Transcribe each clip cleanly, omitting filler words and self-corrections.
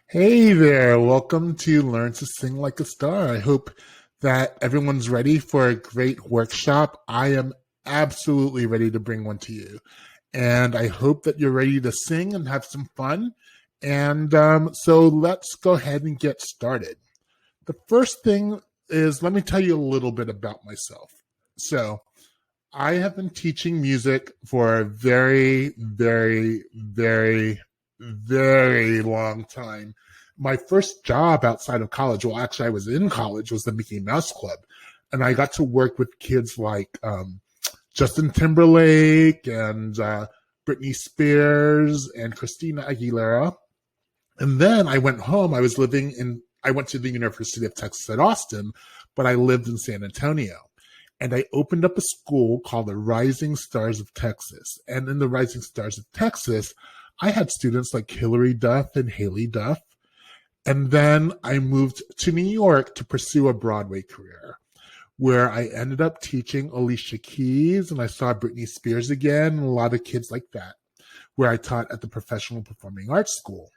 Hey there, welcome to Learn to Sing Like a Star. I hope that everyone's ready for a great workshop. I am absolutely ready to bring one to you. And I hope that you're ready to sing and have some fun. And so let's go ahead and get started. The first thing is let me tell you a little bit about myself. So, I have been teaching music for a very long time. My first job outside of college, well, actually, I was in college, was the Mickey Mouse Club. And I got to work with kids like Justin Timberlake and Britney Spears and Christina Aguilera. And then I went home. I went to the University of Texas at Austin, but I lived in San Antonio. And I opened up a school called the Rising Stars of Texas. And in the Rising Stars of Texas, I had students like Hilary Duff and Haley Duff. And then I moved to New York to pursue a Broadway career, where I ended up teaching Alicia Keys, and I saw Britney Spears again, and a lot of kids like that, where I taught at the Professional Performing Arts School.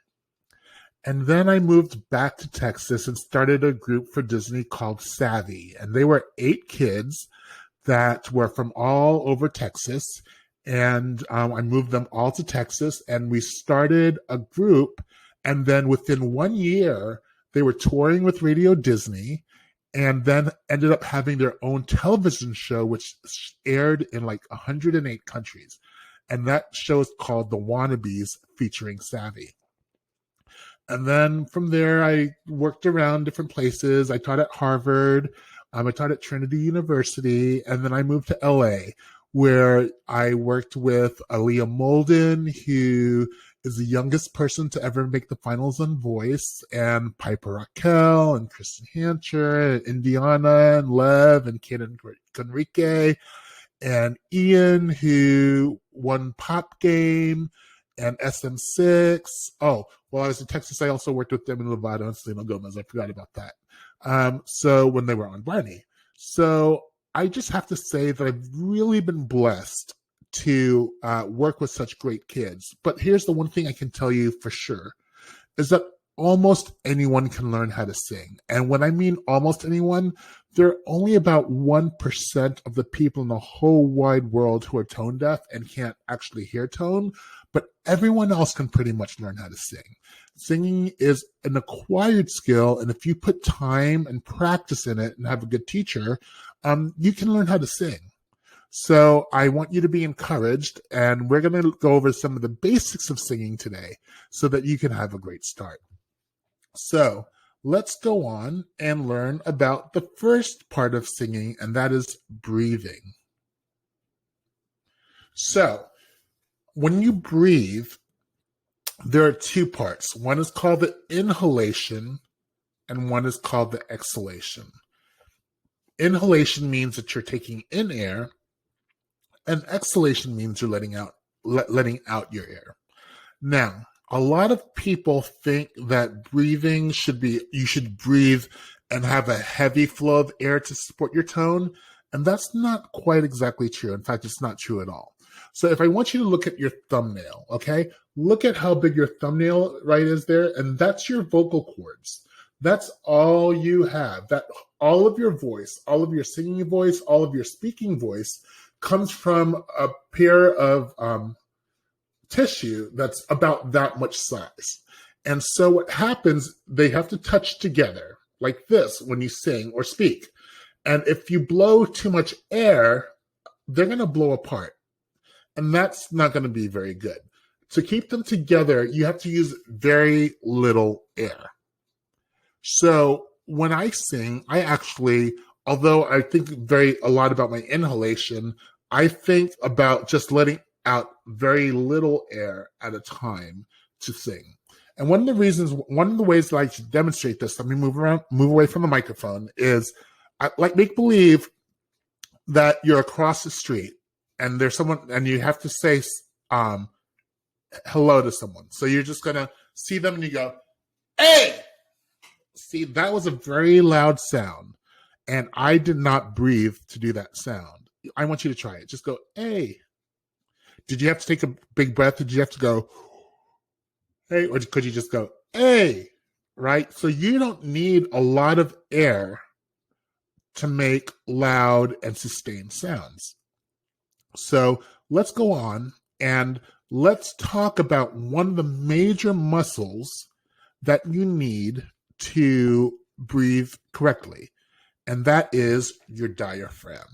And then I moved back to Texas and started a group for Disney called Savvy. And they were 8 kids that were from all over Texas. And I moved them all to Texas, and we started a group. And then within 1 year, they were touring with Radio Disney and then ended up having their own television show, which aired in like 108 countries. And that show is called The Wannabes, featuring Savvy. And then from there, I worked around different places. I taught at Harvard. I taught at Trinity University. And then I moved to LA, where I worked with Aaliyah Molden, who is the youngest person to ever make the finals on Voice, and Piper Raquel, and Kristen Hancher, and Indiana, and Lev, and Kid Enrique, and Ian, who won Pop Game, and SM6. Oh, while I was in Texas, I also worked with Demi Lovato and Selena Gomez. I forgot about that. So when they were on Barney. So I just have to say that I've really been blessed to work with such great kids. But here's the one thing I can tell you for sure, is that almost anyone can learn how to sing. And when I mean almost anyone, there are only about 1% of the people in the whole wide world who are tone deaf and can't actually hear tone, but everyone else can pretty much learn how to sing. Singing is an acquired skill, and if you put time and practice in it and have a good teacher, you can learn how to sing. So I want you to be encouraged, and we're going to go over some of the basics of singing today so that you can have a great start. So let's go on and learn about the first part of singing, and that is breathing. So when you breathe, there are 2 parts. One is called the inhalation, and one is called the exhalation. Inhalation means that you're taking in air, and exhalation means you're letting out your air. Now, a lot of people think that breathing you should breathe and have a heavy flow of air to support your tone, and that's not quite exactly true. In fact, it's not true at all. So if I want you to look at your thumbnail, okay? Look at how big your thumbnail right is there, and that's your vocal cords. That's all you have. That all of your voice, all of your singing voice, all of your speaking voice comes from a pair of tissue that's about that much size. And so what happens, they have to touch together like this when you sing or speak. And if you blow too much air, they're going to blow apart. And that's not going to be very good. To keep them together, you have to use very little air. So when I sing, I actually, although I think a lot about my inhalation, I think about just letting out very little air at a time to sing. And one of the ways that I should demonstrate this, let me move away from the microphone, is make believe that you're across the street and there's someone, and you have to say hello to someone. So you're just gonna see them and you go, "Hey!" See, that was a very loud sound, and I did not breathe to do that sound. I want you to try it. Just go, "Hey." Did you have to take a big breath? Did you have to go, "Hey," or could you just go, "Hey"? right? So you don't need a lot of air to make loud and sustained sounds. So let's go on and let's talk about one of the major muscles that you need to breathe correctly, and that is your diaphragm.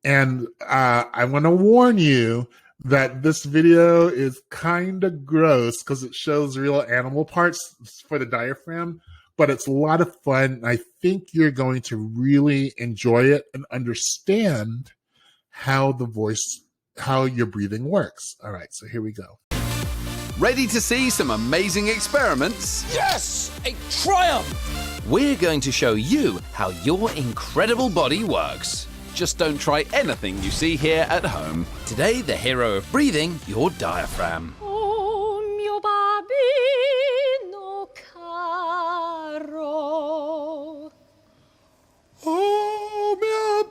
And I want to warn you that this video is kind of gross because it shows real animal parts for the diaphragm, but it's a lot of fun. And I think you're going to really enjoy it and understand how your breathing works. All right, so here we go. Ready to see some amazing experiments? Yes! A triumph! We're going to show you how your incredible body works. Just don't try anything you see here at home. Today, the hero of breathing, your diaphragm. Oh, mio bambino caro. Oh, mio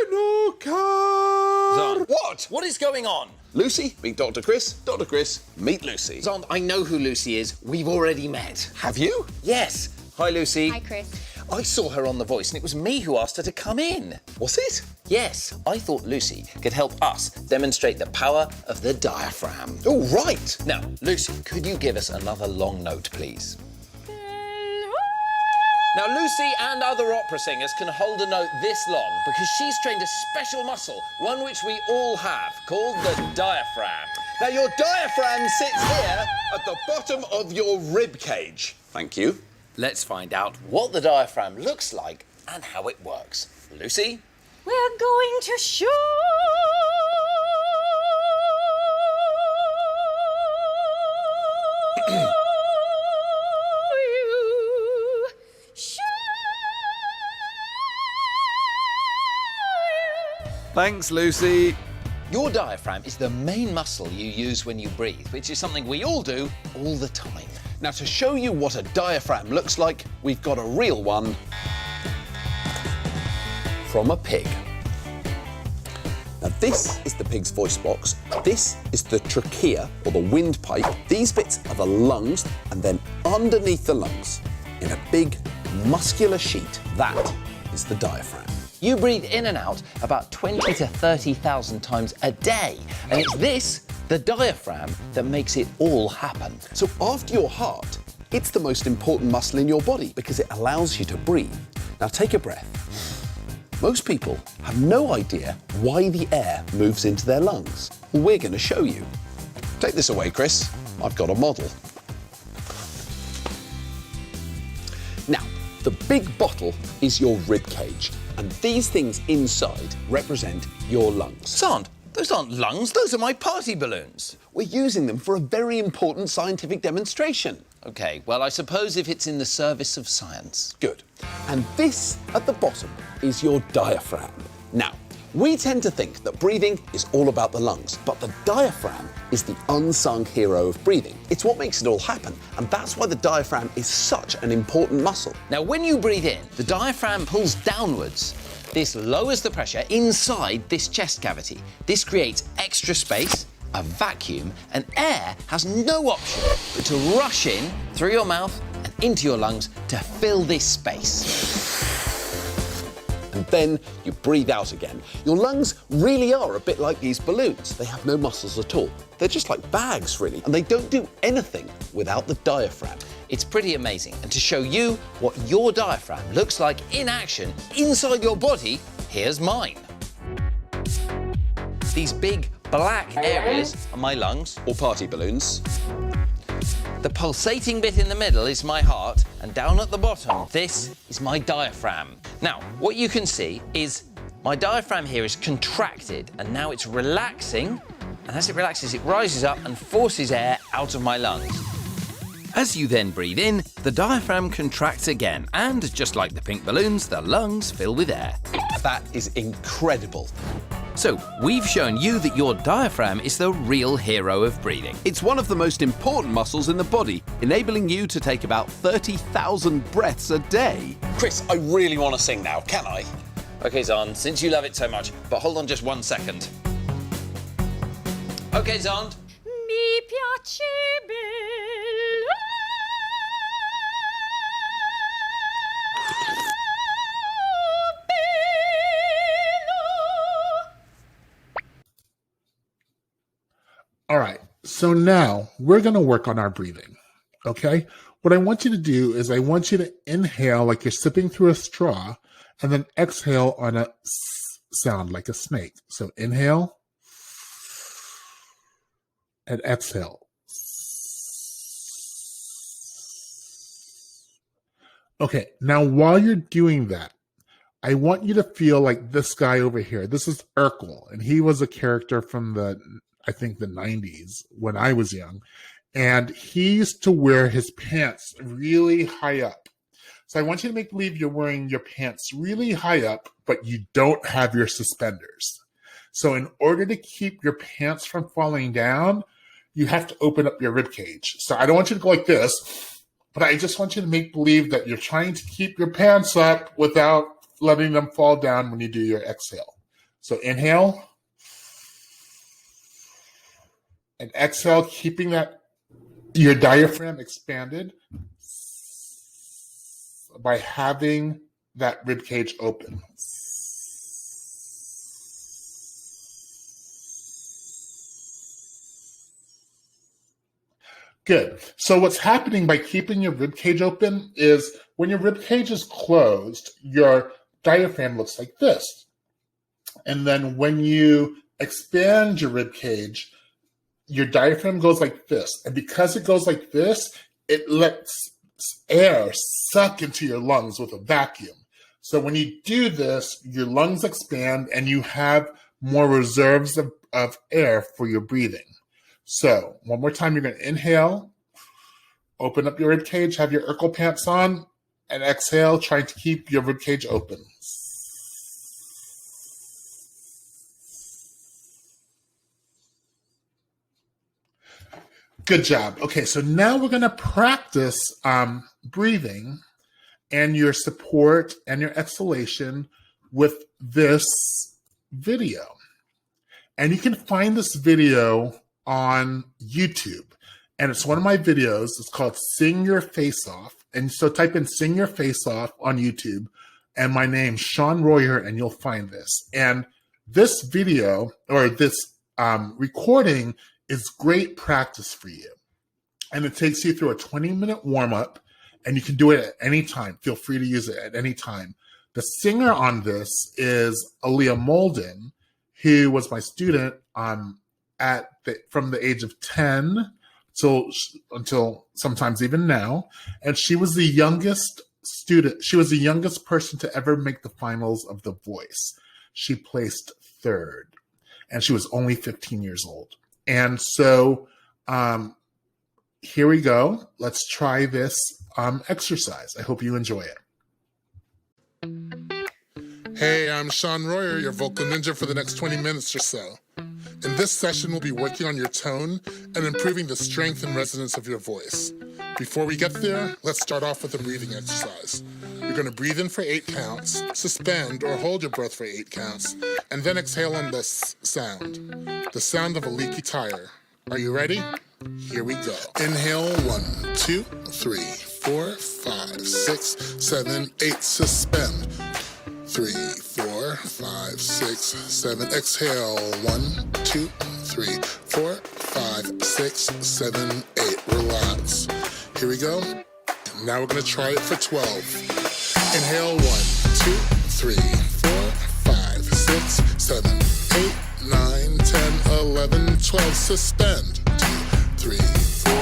bambino caro. What? What is going on? Lucy, meet Dr. Chris. Dr. Chris, meet Lucy. Zond, I know who Lucy is. We've already met. Have you? Yes. Hi, Lucy. Hi, Chris. I saw her on The Voice, and it was me who asked her to come in. Was it? Yes, I thought Lucy could help us demonstrate the power of the diaphragm. Oh, right. Now, Lucy, could you give us another long note, please? Now, Lucy and other opera singers can hold a note this long because she's trained a special muscle, one which we all have, called the diaphragm. Now, your diaphragm sits here at the bottom of your rib cage. Thank you. Let's find out what the diaphragm looks like and how it works. Lucy? We're going to show you. Thanks, Lucy. Your diaphragm is the main muscle you use when you breathe, which is something we all do all the time. Now, to show you what a diaphragm looks like, we've got a real one from a pig. Now, this is the pig's voice box. This is the trachea, or the windpipe. These bits are the lungs, and then underneath the lungs, in a big muscular sheet, that is the diaphragm. You breathe in and out about 20 to 30,000 times a day, and it's this, the diaphragm, that makes it all happen. So after your heart, it's the most important muscle in your body because it allows you to breathe. Now take a breath. Most people have no idea why the air moves into their lungs. Well, we're going to show you. Take this away, Chris. I've got a model. Now, the big bottle is your rib cage, and these things inside represent your lungs. Zond, those aren't lungs, those are my party balloons. We're using them for a very important scientific demonstration. OK, well, I suppose if it's in the service of science. Good. And this at the bottom is your diaphragm. Now, we tend to think that breathing is all about the lungs, but the diaphragm is the unsung hero of breathing. It's what makes it all happen, and that's why the diaphragm is such an important muscle. Now, when you breathe in, the diaphragm pulls downwards. This lowers the pressure inside this chest cavity. This creates extra space, a vacuum, and air has no option but to rush in through your mouth and into your lungs to fill this space. And then you breathe out again. Your lungs really are a bit like these balloons. They have no muscles at all. They're just like bags, really, and they don't do anything without the diaphragm. It's pretty amazing. And to show you what your diaphragm looks like in action inside your body, here's mine. These big black areas are my lungs. Or party balloons. The pulsating bit in the middle is my heart, and down at the bottom, this is my diaphragm. Now, what you can see is my diaphragm here is contracted, and now it's relaxing, and as it relaxes, it rises up and forces air out of my lungs. As you then breathe in, the diaphragm contracts again, and just like the pink balloons, the lungs fill with air. That is incredible. So, we've shown you that your diaphragm is the real hero of breathing. It's one of the most important muscles in the body, enabling you to take about 30,000 breaths a day. Chris, I really want to sing now, can I? OK, Zond, since you love it so much, but hold on just 1 second. OK, Zond. Mi piace bella. So now we're going to work on our breathing. Okay. What I want you to do is I want you to inhale like you're sipping through a straw and then exhale on a sound like a snake. So inhale and exhale. Okay. Now, while you're doing that, I want you to feel like this guy over here. This is Urkel, and he was a character from I think the 90s when I was young. And he used to wear his pants really high up. So I want you to make believe you're wearing your pants really high up, but you don't have your suspenders. So in order to keep your pants from falling down, you have to open up your rib cage. So I don't want you to go like this, but I just want you to make believe that you're trying to keep your pants up without letting them fall down when you do your exhale. So inhale and exhale, keeping your diaphragm expanded by having that rib cage open. Good. So what's happening by keeping your rib cage open is when your rib cage is closed, your diaphragm looks like this. And then when you expand your rib cage, your diaphragm goes like this. And because it goes like this, it lets air suck into your lungs with a vacuum. So when you do this, your lungs expand and you have more reserves of air for your breathing. So one more time, you're going to inhale, open up your rib cage, have your Urkel pants on, and exhale, trying to keep your rib cage open. Good job. Okay, so now we're going to practice breathing and your support and your exhalation with this video. And you can find this video on YouTube. And it's one of my videos. It's called Sing Your Face Off. And so type in Sing Your Face Off on YouTube and my name, Sean Royer, and you'll find this. And this video or this recording is great practice for you. And it takes you through a 20-minute warm-up, and you can do it at any time. Feel free to use it at any time. The singer on this is Aaliyah Molden, who was my student from the age of 10 until sometimes even now. And she was the youngest student. She was the youngest person to ever make the finals of The Voice. She placed third, and she was only 15 years old. And so here we go. Let's try this exercise. I hope you enjoy it. Hey, I'm Sean Royer, your vocal ninja for the next 20 minutes or so. In this session, we'll be working on your tone and improving the strength and resonance of your voice. Before we get there, let's start off with a breathing exercise. You're going to breathe in for 8 counts, suspend or hold your breath for 8 counts, and then exhale on this sound, the sound of a leaky tire. Are you ready? Here we go. Inhale, 1, 2, 3, 4, 5, 6, 7, 8, suspend. 3, 4, 5, 6, 7, exhale. 1, 2, 3, 4, 5, 6, 7, 8. Relax. Here we go. Now we're going to try it for 12. Inhale, 1, 2, 3, 4, 5, 6, 7, 8, 9, 10, 11, 12. Suspend. 2, 3, 4,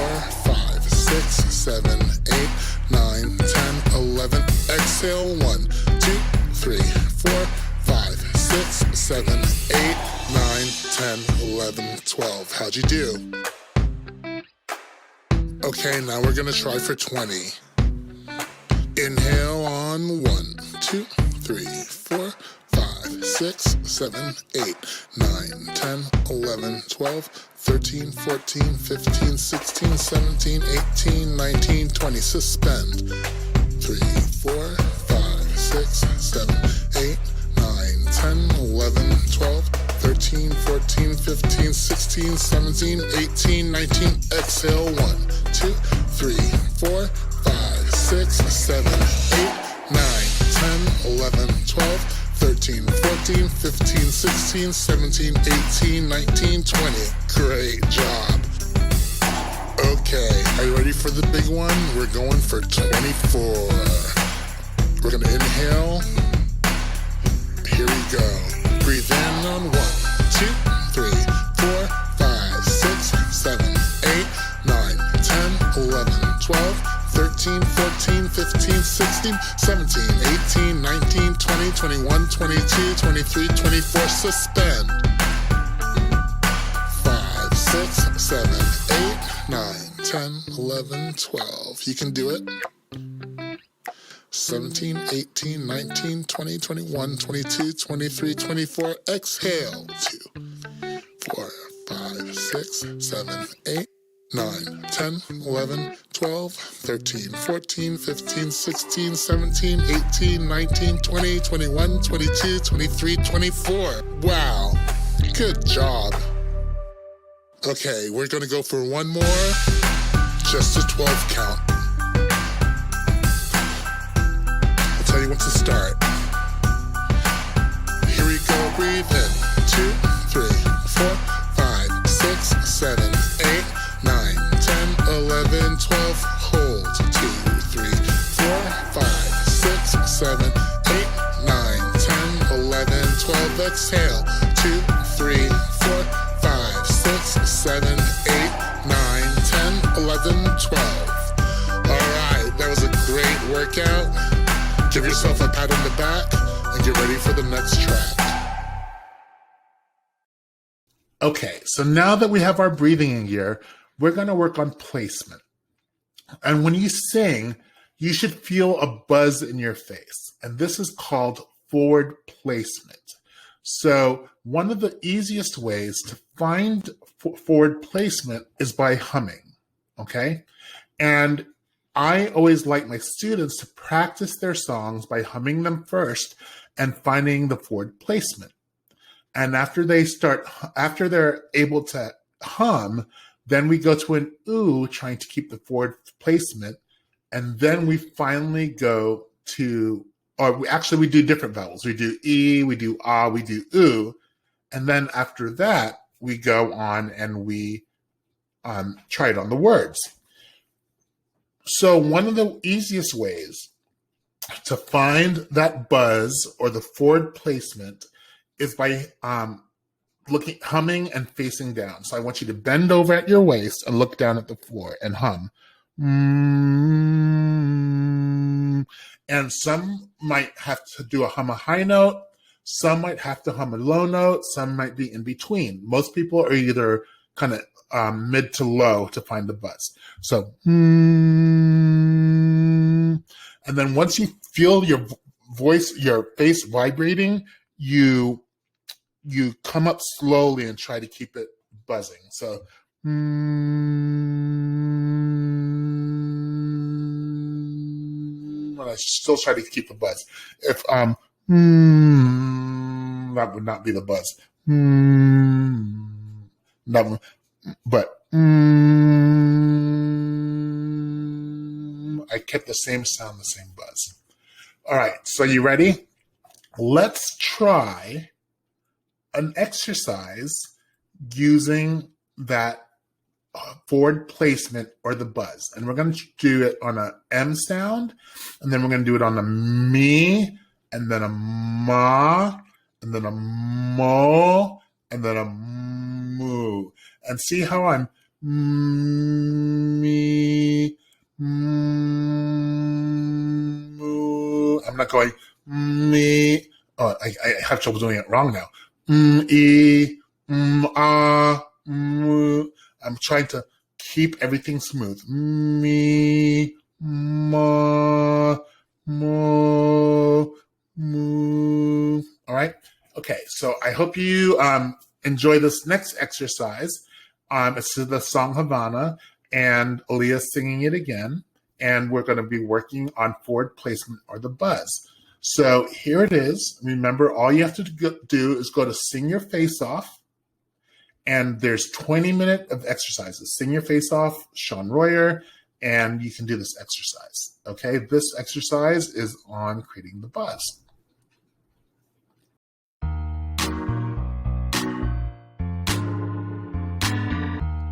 5, 6, 7, 8, 9, 10, 11. Exhale, 1, 2, 3, 4, 5, 6, 7, 8, 9, 10, 11, 12. How'd you do? Okay, now we're gonna try for 20. Inhale on 1, 2, 3, 4, 5, 6, 7, 8, 9, 10, 11, 12, 13, 14, 15, 16, 17, 18, 19, 20. Suspend. 3, 4, 5, 6, 7, 8, 9, 10, 11, 12, 13, 14, 15, 16, 17, 18, 19. Exhale, 1, 2, 3, 4, 5, 6, 7, 8, 9, 10, 11, 12, 13, 14, 15, 16, 17, 18, 19, 20. Great job. Okay, are you ready for the big one? We're going for 24. We're gonna inhale. Here we go. Breathe in on 1, 2, 3, 4, 5, 6, 7, 8, 9, 10, 11, 12, 13, 14, 15, 16, 17, 18, 19, 20, 21, 22, 23, 24. Suspend. 5, 6, 7, 8, 9, 10, 11, 12. You can do it. 17, 18, 19, 20, 21, 22, 23, 24. Exhale. 2, 4, 5, 6, 7, 8, 9, 10, 11, 12, 13, 14, 15, 16, 17, 18, 19, 20, 21, 22, 23, 24. Wow. Good job. Okay, we're gonna go for one more. Just a 12 count. I'll tell you when to start. Here we go, breathe in. 2, 3, 4, 5, 6, 7, 8, 9, 10, 11, 12. Hold. 2, 3, 4, 5, 6, 7, 8, 9, 10, 11, 12. Exhale. 2, 3, 4, 5, 6, 7, 8, 9, 10, 11, 12. All right, that was a great workout. Give yourself a pat on the back and get ready for the next track. Okay, so now that we have our breathing in gear, we're going to work on placement. And when you sing, you should feel a buzz in your face. And this is called forward placement. So one of the easiest ways to find forward placement is by humming, okay? And I always like my students to practice their songs by humming them first and finding the forward placement. And after they're able to hum, then we go to an ooh, trying to keep the forward placement. And then we finally go to, we do different vowels. We do E, we do ah, we do ooh. And then after that, we go on and we try it on the words. So one of the easiest ways to find that buzz or the forward placement is by humming and facing down. So I want you to bend over at your waist and look down at the floor and hum. And some might have to hum a high note. Some might have to hum a low note. Some might be in between. Most people are either kind of mid to low to find the buzz. So, and then once you feel your voice, your face vibrating, you come up slowly and try to keep it buzzing. So, and I still try to keep the buzz. If that would not be the buzz. That one, but I kept the same sound, the same buzz. All right, so you ready? Let's try an exercise using that forward placement or the buzz. And we're going to do it on a M sound, and then we're going to do it on a me, and then a ma, and then a mo, and then a moo. And see how I'm me, moo. I'm not going me. Oh, I have trouble doing it wrong now. E, ah, moo. I'm trying to keep everything smooth. Me, ma, mo, moo. All right. Okay. So I hope you enjoy this next exercise. It's the song Havana, and Aaliyah's singing it again. And we're going to be working on forward placement or the buzz. So here it is. Remember, all you have to do is go to Sing Your Face Off. And there's 20 minutes of exercises. Sing Your Face Off, Sean Royer, and you can do this exercise. Okay, this exercise is on creating the buzz.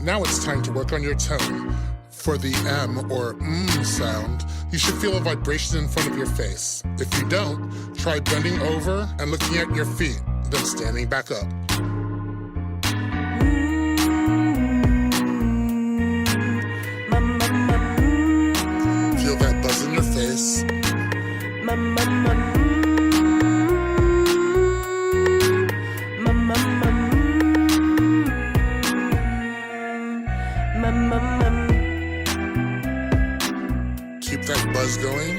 Now it's time to work on your tone. For the M or sound, you should feel a vibration in front of your face. If you don't, try bending over and looking at your feet, then standing back up. Feel that buzz in your face. Keep that buzz going.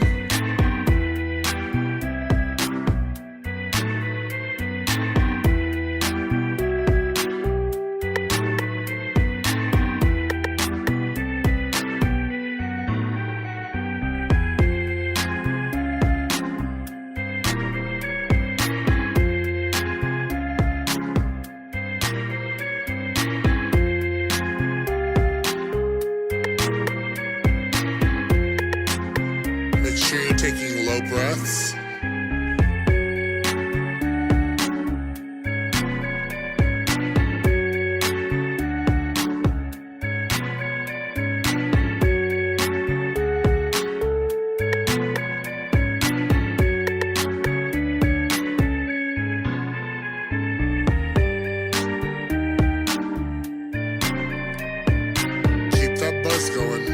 Make sure you're taking low breaths. Keep that buzz going.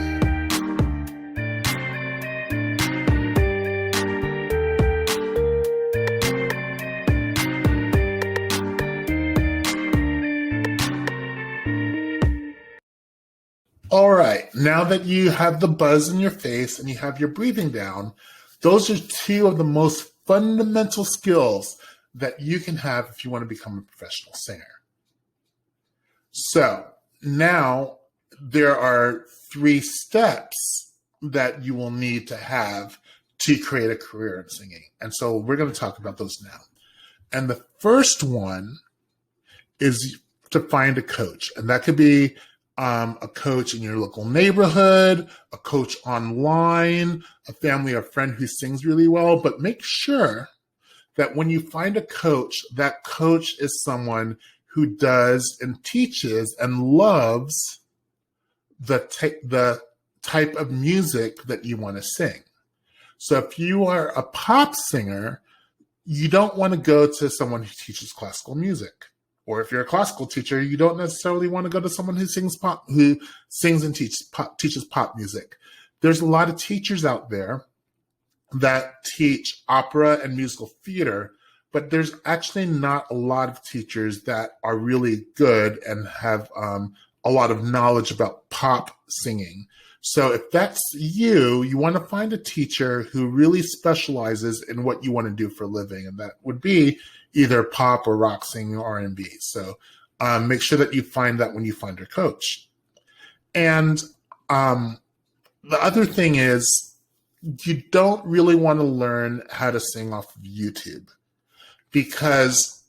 All right, now that you have the buzz in your face and you have your breathing down, those are two of the most fundamental skills that you can have if you want to become a professional singer. So now there are 3 steps that you will need to have to create a career in singing. And so we're going to talk about those now. And the first one is to find a coach. And that could be a coach in your local neighborhood, a coach online, a family or friend who sings really well. But make sure that when you find a coach, that coach is someone who does and teaches and loves the type of music that you want to sing. So if you are a pop singer, you don't want to go to someone who teaches classical music. Or if you're a classical teacher, you don't necessarily want to go to someone who sings and teaches pop music. There's a lot of teachers out there that teach opera and musical theater, but there's actually not a lot of teachers that are really good and have a lot of knowledge about pop singing. So if that's you, you want to find a teacher who really specializes in what you want to do for a living, and that would be either pop or rock singing or R&B. So make sure that you find that when you find your coach. And the other thing is, you don't really want to learn how to sing off of YouTube, because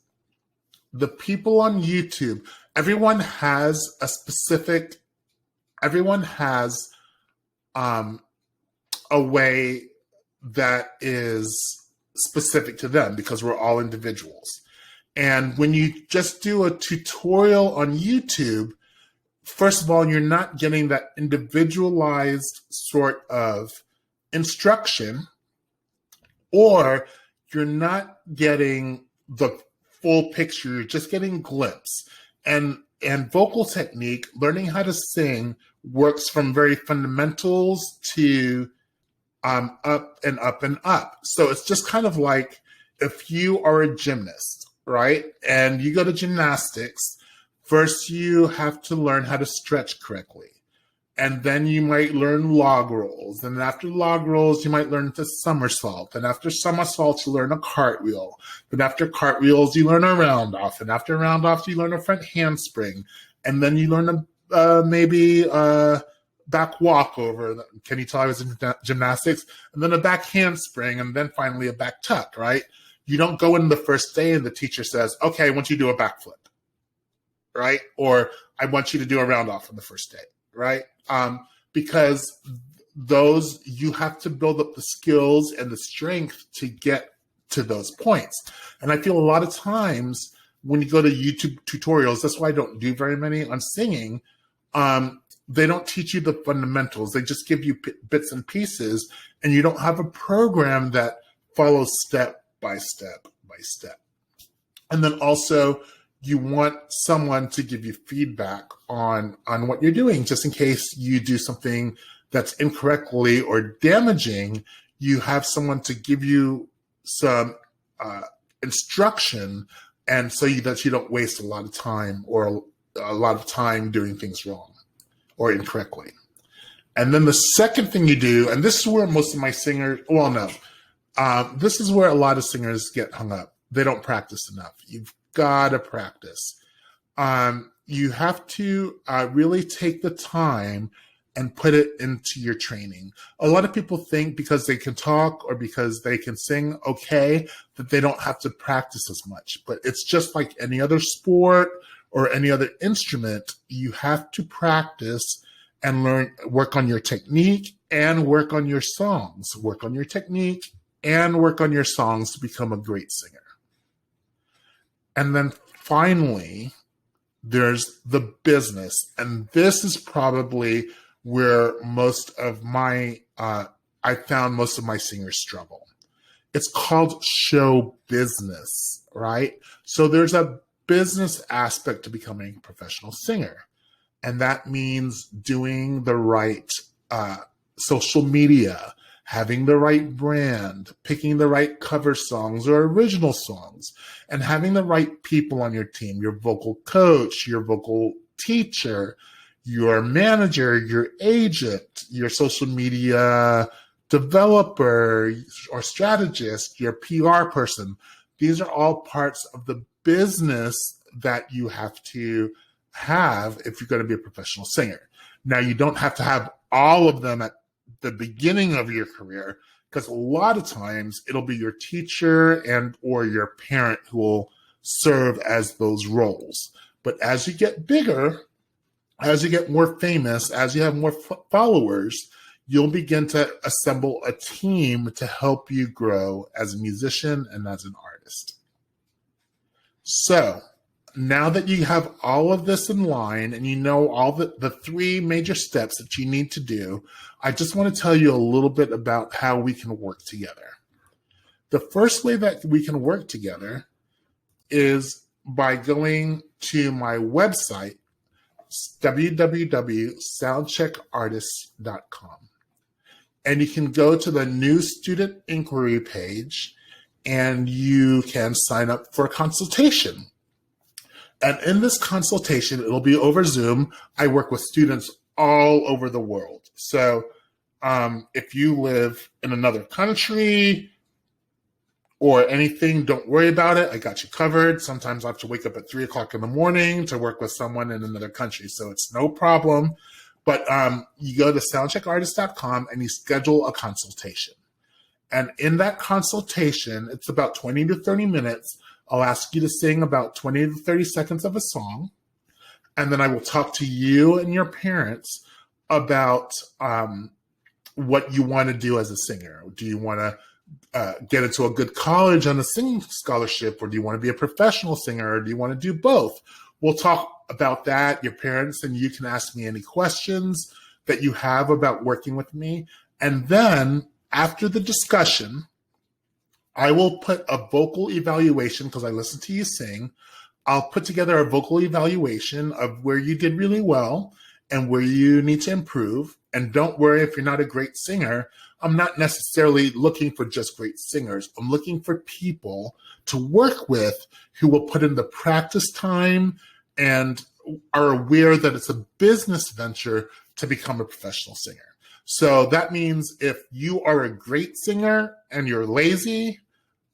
the people on YouTube, everyone has a way that is specific to them, because we're all individuals. And when you just do a tutorial on YouTube, first of all, you're not getting that individualized sort of instruction, or you're not getting the full picture, you're just getting a glimpse. And vocal technique, learning how to sing, works from very fundamentals to up and up and up. So it's just kind of like if you are a gymnast, right? And you go to gymnastics, first you have to learn how to stretch correctly. And then you might learn log rolls. And after log rolls, you might learn to somersault. And after somersaults, you learn a cartwheel. Then after cartwheels, you learn a round off. And after round off, you learn a front handspring. And then you learn maybe a back walkover. Can you tell I was in gymnastics? And then a back handspring. And then finally a back tuck, right? You don't go in the first day and the teacher says, okay, I want you to do a backflip, right? Or I want you to do a round off on the first day, right? Because those, you have to build up the skills and the strength to get to those points. And I feel a lot of times when you go to YouTube tutorials, that's why I don't do very many on singing. they don't teach you the fundamentals. They just give you bits and pieces, and you don't have a program that follows step by step by step. And then also, you want someone to give you feedback on what you're doing, just in case you do something that's incorrectly or damaging. You have someone to give you some instruction, and so that you don't waste a lot of time or a lot of time doing things wrong or incorrectly. And then the second thing you do, and this is where most of my singers, well, no, this is where a lot of singers get hung up. They don't practice enough. You've got to practice. You have to really take the time and put it into your training. A lot of people think because they can talk or because they can sing okay, that they don't have to practice as much. But it's just like any other sport or any other instrument. You have to practice and work on your technique and work on your songs. Work on your technique and work on your songs to become a great singer. And then finally, there's the business. And this is probably where most of my, I found most of my singers struggle. It's called show business, right? So there's a business aspect to becoming a professional singer. And that means doing the right social media, having the right brand, picking the right cover songs or original songs, and having the right people on your team, your vocal coach, your vocal teacher, your manager, your agent, your social media developer or strategist, your PR person. These are all parts of the business that you have to have if you're going to be a professional singer. Now, you don't have to have all of them at the beginning of your career, because a lot of times it'll be your teacher and or your parent who will serve as those roles. But as you get bigger, as you get more famous, as you have more followers, you'll begin to assemble a team to help you grow as a musician and as an artist. So now that you have all of this in line and you know all the three major steps that you need to do, I just want to tell you a little bit about how we can work together. The first way that we can work together is by going to my website, www.soundcheckartists.com. And you can go to the new student inquiry page and you can sign up for a consultation. And in this consultation, it'll be over Zoom. I work with students all over the world. So if you live in another country or anything, don't worry about it. I got you covered. Sometimes I have to wake up at 3 o'clock in the morning to work with someone in another country. So it's no problem. But you go to soundcheckartists.com and you schedule a consultation. And in that consultation, it's about 20 to 30 minutes. I'll ask you to sing about 20 to 30 seconds of a song. And then I will talk to you and your parents about what you want to do as a singer. Do you want to get into a good college on a singing scholarship, or do you want to be a professional singer, or do you want to do both? We'll talk about that, your parents, and you can ask me any questions that you have about working with me. And then after the discussion, I will put a vocal evaluation, because I listen to you sing. I'll put together a vocal evaluation of where you did really well and where you need to improve. And don't worry if you're not a great singer. I'm not necessarily looking for just great singers. I'm looking for people to work with who will put in the practice time and are aware that it's a business venture to become a professional singer. So that means if you are a great singer and you're lazy,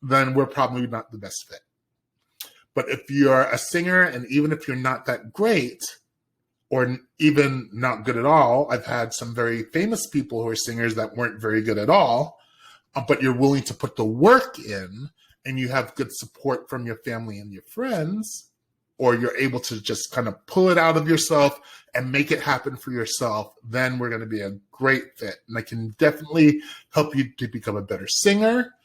then we're probably not the best fit. But if you're a singer, and even if you're not that great, or even not good at all, I've had some very famous people who are singers that weren't very good at all, but you're willing to put the work in, and you have good support from your family and your friends, or you're able to just kind of pull it out of yourself and make it happen for yourself, then we're going to be a great fit. And I can definitely help you to become a better singer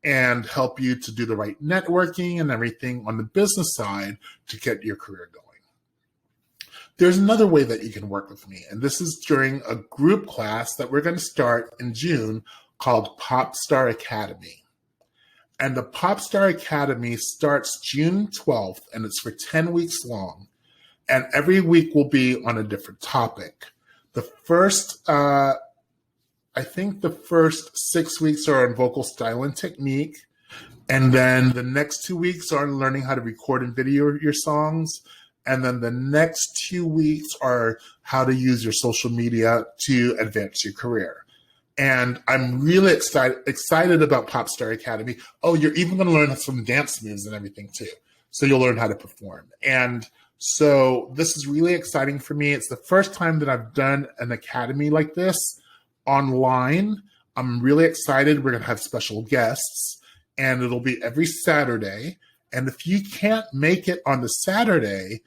and help you to do the right networking and everything on the business side to get your career going. There's another way that you can work with me, and this is during a group class that we're going to start in June called Popstar Academy. And the Popstar Academy starts June 12th, and it's for 10 weeks long. And every week will be on a different topic. The first, I think the first 6 weeks are on vocal style and technique. And then the next 2 weeks are learning how to record and video your songs. And then the next 2 weeks are how to use your social media to advance your career. And I'm really excited about Popstar Academy. Oh, you're even going to learn some dance moves and everything too. So you'll learn how to perform. And so this is really exciting for me. It's the first time that I've done an academy like this online. I'm really excited. We're going to have special guests, and it'll be every Saturday. And if you can't make it on the Saturday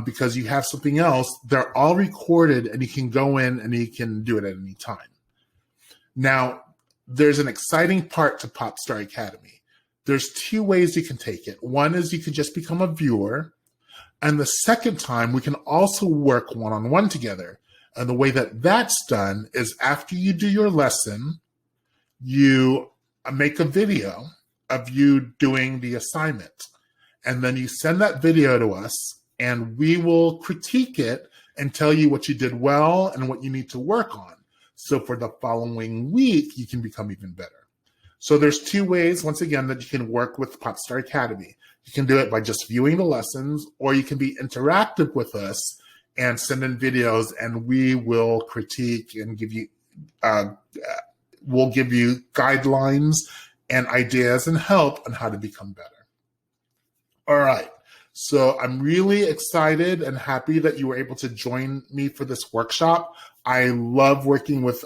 because you have something else, they're all recorded, and you can go in and you can do it at any time. Now, there's an exciting part to Popstar Academy. There's 2 ways you can take it. One is you can just become a viewer. And the second time, we can also work one-on-one together. And the way that that's done is after you do your lesson, you make a video of you doing the assignment. And then you send that video to us, and we will critique it and tell you what you did well and what you need to work on. So for the following week, you can become even better. So there's 2 ways, once again, that you can work with Popstar Academy. You can do it by just viewing the lessons, or you can be interactive with us and send in videos, and we will critique and give you, we'll give you guidelines and ideas and help on how to become better. All right. So I'm really excited and happy that you were able to join me for this workshop. I love working with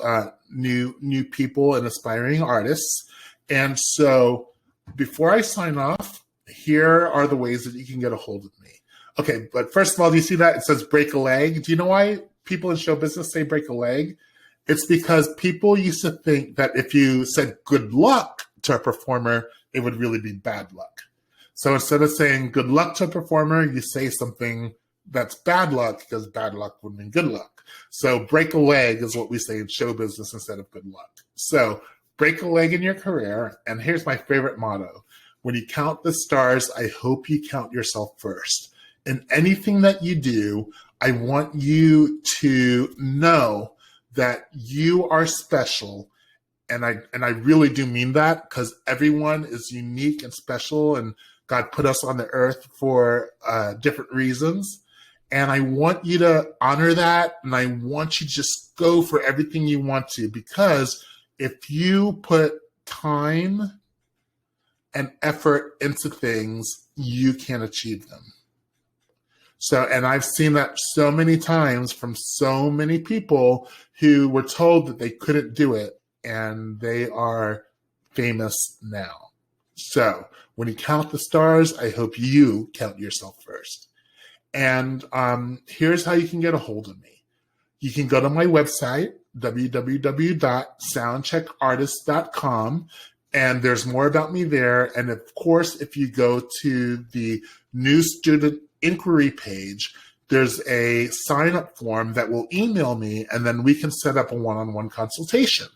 new people and aspiring artists. And so before I sign off, here are the ways that you can get a hold of me. Okay, but first of all, do you see that? It says break a leg. Do you know why people in show business say break a leg? It's because people used to think that if you said good luck to a performer, it would really be bad luck. So instead of saying good luck to a performer, you say something that's bad luck, because bad luck would mean good luck. So break a leg is what we say in show business instead of good luck. So break a leg in your career. And here's my favorite motto. When you count the stars, I hope you count yourself first. In anything that you do, I want you to know that you are special. And I really do mean that, because everyone is unique and special, and God put us on the earth for different reasons. And I want you to honor that. And I want you to just go for everything you want to, because if you put time and effort into things, you can achieve them. So, and I've seen that so many times from so many people who were told that they couldn't do it, and they are famous now. So when you count the stars, I hope you count yourself first. And here's how you can get a hold of me. You can go to my website, www.soundcheckartist.com, and there's more about me there. And of course, if you go to the new student inquiry page, there's a sign-up form that will email me, and then we can set up a one-on-one consultation.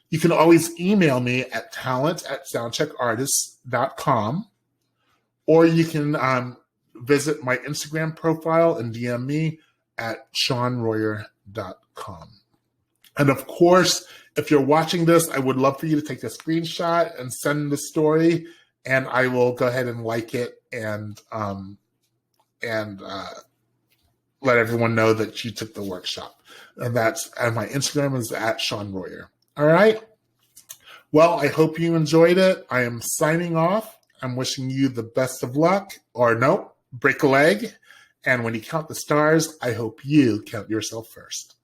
You can always email me at talent@soundcheckartist.com, or you can visit my Instagram profile and DM me at SeanRoyer.com. And of course, if you're watching this, I would love for you to take a screenshot and send the story, and I will go ahead and like it and let everyone know that you took the workshop. And my Instagram is at Sean Royer. All right. Well, I hope you enjoyed it. I am signing off. I'm wishing you the best of luck, or no, break a leg. And when you count the stars, I hope you count yourself first.